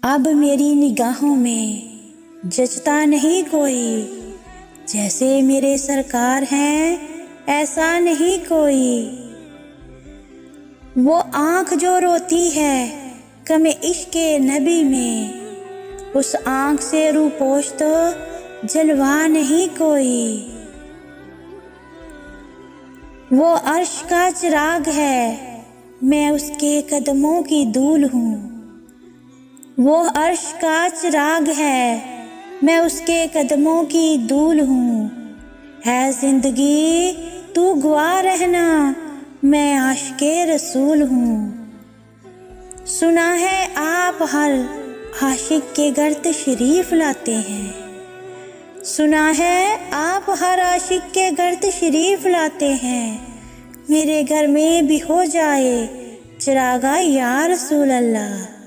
अब मेरी निगाहों में जचता नहीं कोई, जैसे मेरे सरकार हैं ऐसा नहीं कोई। वो आँख जो रोती है कमे इश्क़े नबी में, उस आँख से रूपोश तो जलवा नहीं कोई। वो अर्श का चिराग है मैं उसके कदमों की धूल हूँ। वो अर्श का चिराग है मैं उसके कदमों की धूल हूँ। है जिंदगी तू गवाह रहना मैं आशिक़े रसूल हूँ। सुना है आप हर आशिक के घर तशरीफ़ लाते हैं, सुना है आप हर आशिक के घर तशरीफ़ लाते हैं। मेरे घर में भी हो जाए चिरागा या रसूल अल्लाह।